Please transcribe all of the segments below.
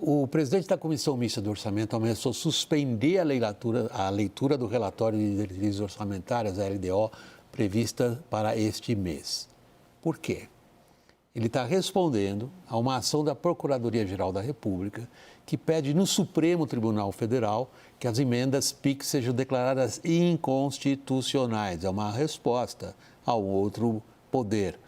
O presidente da Comissão Mista do Orçamento ameaçou suspender a leitura do relatório de diretrizes orçamentárias, a LDO, prevista para este mês. Por quê? Ele está respondendo a uma ação da Procuradoria-Geral da República que pede no Supremo Tribunal Federal que as emendas PIX sejam declaradas inconstitucionais. É uma resposta ao outro poder.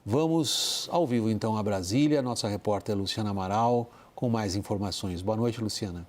Vamos ao vivo, então, a Brasília. Nossa repórter Luciana Amaral com mais informações. Boa noite, Luciana.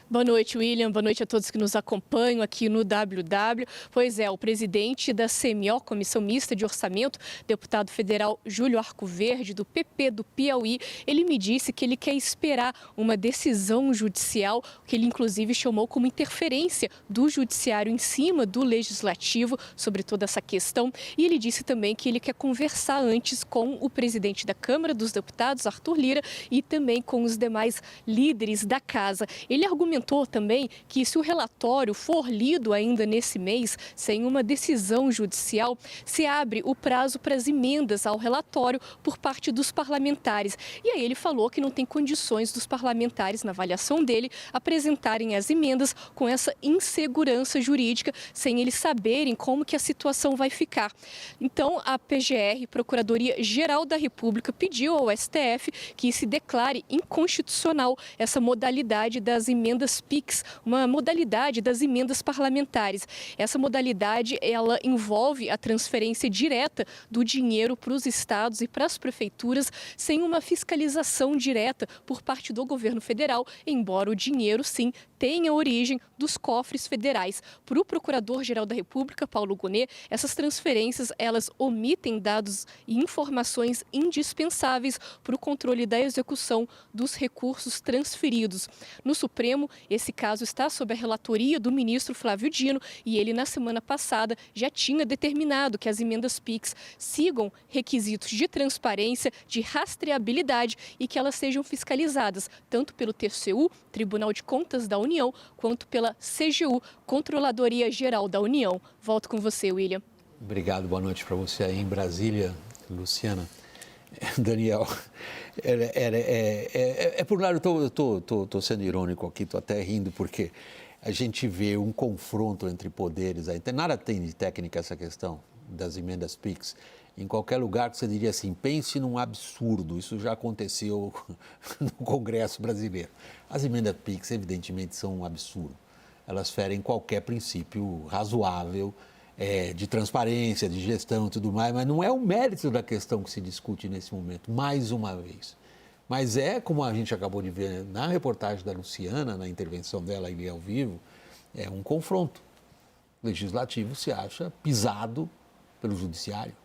Boa noite, William. Boa noite a todos que nos acompanham aqui no WW. Pois é, o presidente da CMO, Comissão Mista de Orçamento, deputado federal Júlio Arcoverde, do PP do Piauí, ele me disse que ele quer esperar uma decisão judicial, que ele inclusive chamou como interferência do judiciário em cima do legislativo sobre toda essa questão. E ele disse também que ele quer conversar antes com o presidente da Câmara dos Deputados, Arthur Lira, e também com os demais líderes da casa. Ele argumentou também que se o relatório for lido ainda nesse mês, sem uma decisão judicial, se abre o prazo para as emendas ao relatório por parte dos parlamentares. E aí ele falou que não tem condições dos parlamentares, na avaliação dele, apresentarem as emendas com essa insegurança jurídica, sem eles saberem como que a situação vai ficar. Então, a PGR, Procuradoria-Geral da República, pediu ao STF que se declare inconstitucional essa modalidade das emendas PIX, uma modalidade das emendas parlamentares. Essa modalidade, ela envolve a transferência direta do dinheiro para os estados e para as prefeituras, sem uma fiscalização direta por parte do governo federal, embora o dinheiro, sim, tenha origem dos cofres federais. Para o Procurador-Geral da República, Paulo Gonet, essas transferências, elas omitem dados e informações indispensáveis para o controle da execução dos recursos transferidos. No Supremo, esse caso está sob a relatoria do ministro Flávio Dino e ele, na semana passada, já tinha determinado que as emendas PIX sigam requisitos de transparência, de rastreabilidade e que elas sejam fiscalizadas tanto pelo TCU, Tribunal de Contas da União, quanto pela CGU, Controladoria Geral da União. Volto com você, William. Obrigado, boa noite para você aí em Brasília, Luciana. Daniel, por um lado, eu estou sendo irônico aqui, estou até rindo, porque a gente vê um confronto entre poderes aí. Nada tem de técnica essa questão das emendas PIX. Em qualquer lugar que você diria assim, pense num absurdo, isso já aconteceu no Congresso brasileiro. As emendas PIX, evidentemente, são um absurdo. Elas ferem qualquer princípio razoável de transparência, de gestão e tudo mais, mas não é o mérito da questão que se discute nesse momento, mais uma vez. Mas como a gente acabou de ver na reportagem da Luciana, na intervenção dela ali ao vivo, é um confronto. O legislativo se acha pisado pelo judiciário.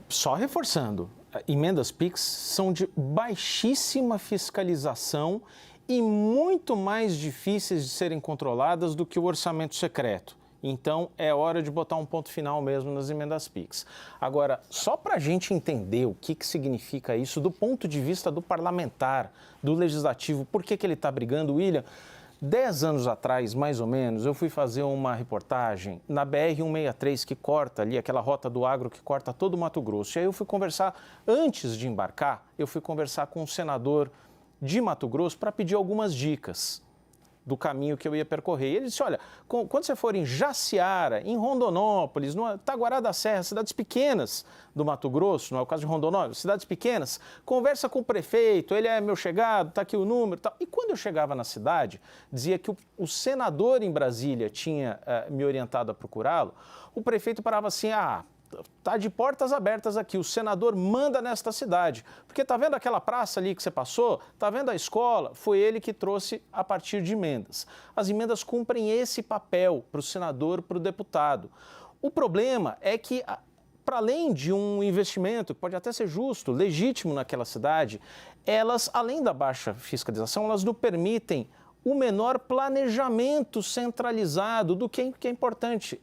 Só reforçando, emendas PIX são de baixíssima fiscalização e muito mais difíceis de serem controladas do que o orçamento secreto. Então, é hora de botar um ponto final mesmo nas emendas PIX. Agora, só para a gente entender o que significa isso do ponto de vista do parlamentar, do legislativo, por que ele está brigando, William? 10 anos atrás, mais ou menos, eu fui fazer uma reportagem na BR-163, que corta ali, aquela rota do agro que corta todo o Mato Grosso. E aí eu fui conversar, antes de embarcar, eu fui conversar com um senador de Mato Grosso para pedir algumas dicas do caminho que eu ia percorrer. E ele disse, olha, quando você for em Jaciara, em Rondonópolis, no Taguará da Serra, cidades pequenas do Mato Grosso, não é o caso de Rondonópolis, cidades pequenas, conversa com o prefeito, ele é meu chegado, está aqui o número e tal. E quando eu chegava na cidade, dizia que o senador em Brasília tinha me orientado a procurá-lo, o prefeito parava assim, está de portas abertas aqui, o senador manda nesta cidade. Porque está vendo aquela praça ali que você passou? Está vendo a escola? Foi ele que trouxe a partir de emendas. As emendas cumprem esse papel para o senador, para o deputado. O problema é que, para além de um investimento que pode até ser justo, legítimo naquela cidade, elas, além da baixa fiscalização, elas não permitem o menor planejamento centralizado do que é importante,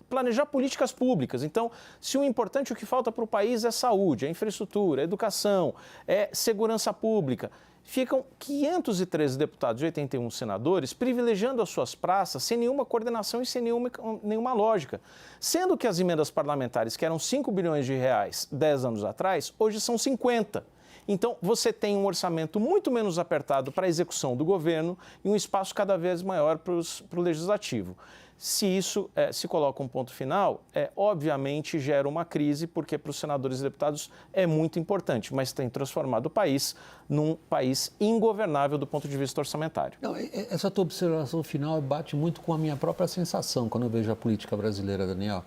planejar políticas públicas. Então, se o importante, o que falta para o país é saúde, é infraestrutura, é educação, é segurança pública. ficam 513 deputados e 81 senadores privilegiando as suas praças sem nenhuma coordenação e sem nenhuma lógica. Sendo que as emendas parlamentares, que eram 5 bilhões de reais 10 anos atrás, hoje são 50. Então, você tem um orçamento muito menos apertado para a execução do governo e um espaço cada vez maior para o legislativo. Se isso se coloca um ponto final, obviamente gera uma crise, porque para os senadores e deputados é muito importante, mas tem transformado o país num país ingovernável do ponto de vista orçamentário. Não, essa tua observação final bate muito com a minha própria sensação quando eu vejo a política brasileira, Daniel.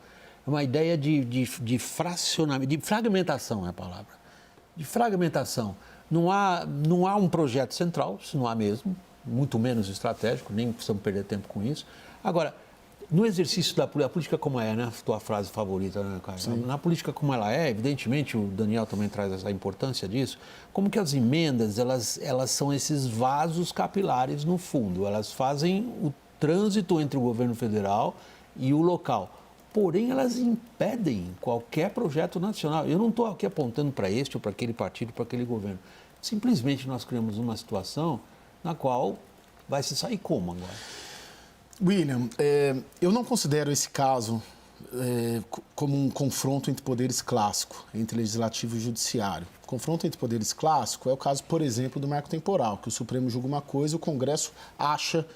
É uma ideia de fracionamento, de fragmentação é a palavra. De fragmentação. Não há um projeto central, se não há mesmo, muito menos estratégico, nem precisamos perder tempo com isso. Agora, no exercício da política como é, né? Tua frase favorita, né, Caio? Na política como ela é, evidentemente, o Daniel também traz essa importância disso, como que as emendas, elas são esses vasos capilares no fundo, elas fazem o trânsito entre o governo federal e o local. Porém, elas impedem qualquer projeto nacional. Eu não estou aqui apontando para este ou para aquele partido, para aquele governo. Simplesmente nós criamos uma situação na qual vai se sair como agora? William, eu não considero esse caso como um confronto entre poderes clássico, entre legislativo e judiciário. O confronto entre poderes clássico é o caso, por exemplo, do marco temporal, que o Supremo julga uma coisa e o Congresso acha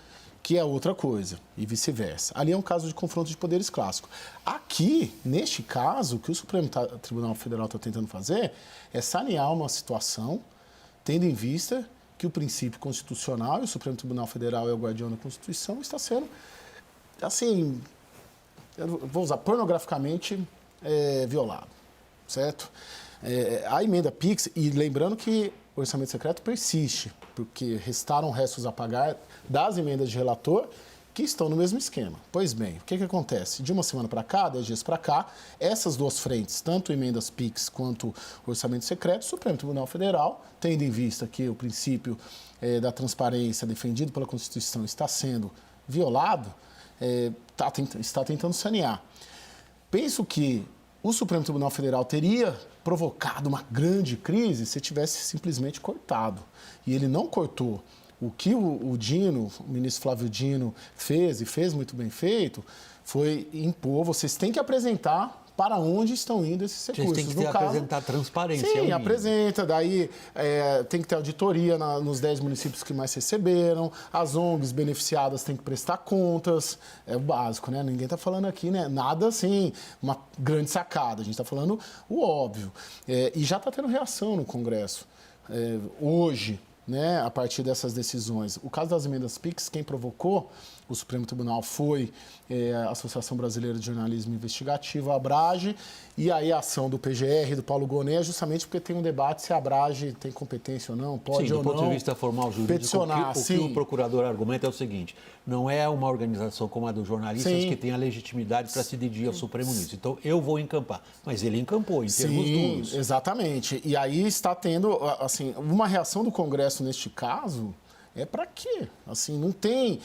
que é outra coisa, e vice-versa. Ali é um caso de confronto de poderes clássico. Aqui, neste caso, o que o Supremo Tribunal Federal está tentando fazer é sanear uma situação, tendo em vista que o princípio constitucional, e o Supremo Tribunal Federal é o guardião da Constituição, está sendo, assim, eu vou usar, pornograficamente violado, certo? A emenda PIX, e lembrando que o orçamento secreto persiste, porque restaram restos a pagar das emendas de relator que estão no mesmo esquema. Pois bem, o que acontece? De uma semana para cá, 10 dias para cá, essas duas frentes, tanto emendas PIX quanto orçamento secreto, o Supremo Tribunal Federal, tendo em vista que o princípio da transparência defendido pela Constituição está sendo violado, está tentando sanear. Penso que o Supremo Tribunal Federal teria provocado uma grande crise se tivesse simplesmente cortado. E ele não cortou. O que o Dino, o ministro Flávio Dino, fez, e fez muito bem feito, foi impor, vocês têm que apresentar para onde estão indo esses recursos. Vocês têm que apresentar transparência. Sim, apresenta, daí tem que ter auditoria nos 10 municípios que mais receberam, as ONGs beneficiadas têm que prestar contas, é o básico, né? Ninguém está falando aqui, né? Nada assim, uma grande sacada, a gente está falando o óbvio. E já está tendo reação no Congresso. Hoje, né, a partir dessas decisões. O caso das emendas PIX, quem provocou o Supremo Tribunal foi a Associação Brasileira de Jornalismo Investigativo, a Abrage, e aí a ação do PGR, do Paulo Gonet, é justamente porque tem um debate se a Abrage tem competência ou não, pode ou não. Sim, do ponto de vista formal jurídico, peticionar, o que o procurador argumenta é o seguinte, não é uma organização como a dos jornalistas que tem a legitimidade para se dirigir ao Supremo nisso. Então, eu vou encampar. Mas ele encampou, em termos duros. Exatamente. E aí está tendo, assim, uma reação do Congresso neste caso. Para quê? Assim, não tem...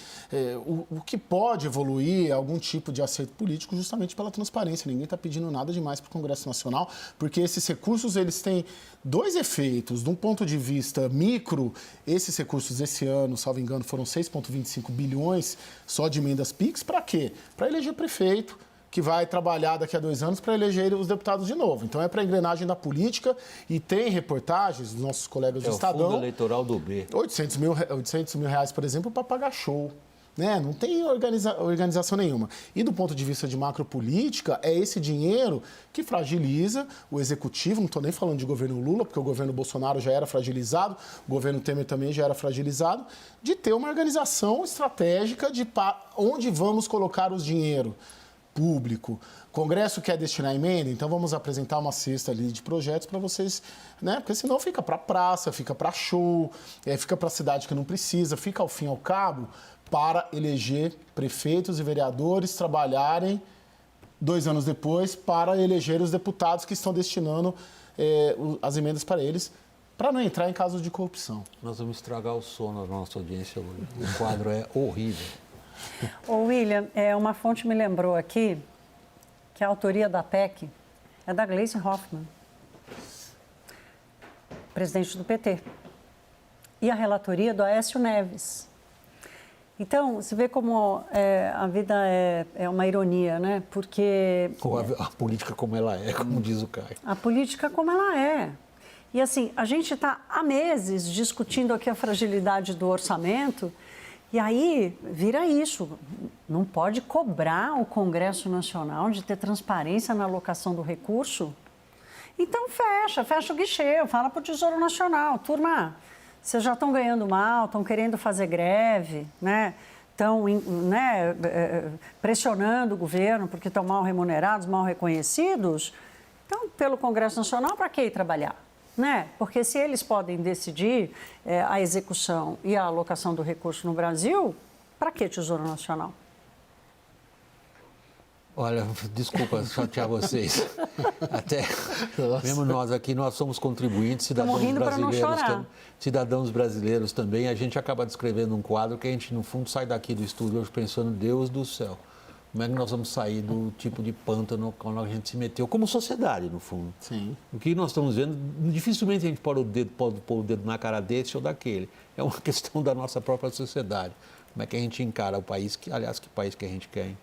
o que pode evoluir é algum tipo de acerto político justamente pela transparência. Ninguém está pedindo nada demais para o Congresso Nacional, porque esses recursos eles têm dois efeitos. De um ponto de vista micro, esses recursos esse ano, salvo engano, foram 6,25 bilhões só de emendas PIX. Para quê? Para eleger prefeito, que vai trabalhar daqui a 2 anos para eleger os deputados de novo. Então, é para a engrenagem da política e tem reportagens dos nossos colegas do Estadão. É o fundo eleitoral do B. 800 mil reais, por exemplo, para pagar show. Né? Não tem organização nenhuma. E do ponto de vista de macropolítica, é esse dinheiro que fragiliza o executivo. Não estou nem falando de governo Lula, porque o governo Bolsonaro já era fragilizado, o governo Temer também já era fragilizado, de ter uma organização estratégica de onde vamos colocar os dinheiro público. O Congresso quer destinar emenda, então vamos apresentar uma cesta ali de projetos para vocês, né? Porque senão fica para praça, fica para show, fica para cidade que não precisa, fica ao fim e ao cabo para eleger prefeitos e vereadores trabalharem 2 anos depois para eleger os deputados que estão destinando as emendas para eles, para não entrar em casos de corrupção. Nós vamos estragar o sono da nossa audiência hoje. O quadro é horrível. Ô William, uma fonte me lembrou aqui que a autoria da PEC é da Gleisi Hoffmann, presidente do PT. e a relatoria do Aécio Neves. Então, você vê como a vida é uma ironia, né? Porque... A política como ela é, como diz o Caio. A política como ela é. E assim, a gente está há meses discutindo aqui a fragilidade do orçamento e aí vira isso. Não pode cobrar o Congresso Nacional de ter transparência na alocação do recurso. Então fecha o guichê, fala para o Tesouro Nacional. Turma, vocês já estão ganhando mal, estão querendo fazer greve, né? Estão pressionando o governo porque estão mal remunerados, mal reconhecidos. Então, pelo Congresso Nacional, para que ir trabalhar? Né? Porque se eles podem decidir a execução e a alocação do recurso no Brasil, para que Tesouro Nacional? Olha, desculpa chatear vocês. Até mesmo nós aqui, nós somos contribuintes, cidadãos brasileiros também. A gente acaba descrevendo um quadro que a gente, no fundo, sai daqui do estúdio hoje pensando, Deus do céu, como é que nós vamos sair do tipo de pântano quando a gente se meteu, como sociedade, no fundo. Sim. O que nós estamos vendo, dificilmente a gente pode pôr o dedo na cara desse ou daquele. É uma questão da nossa própria sociedade. Como é que a gente encara o país, aliás, que país que a gente quer, hein?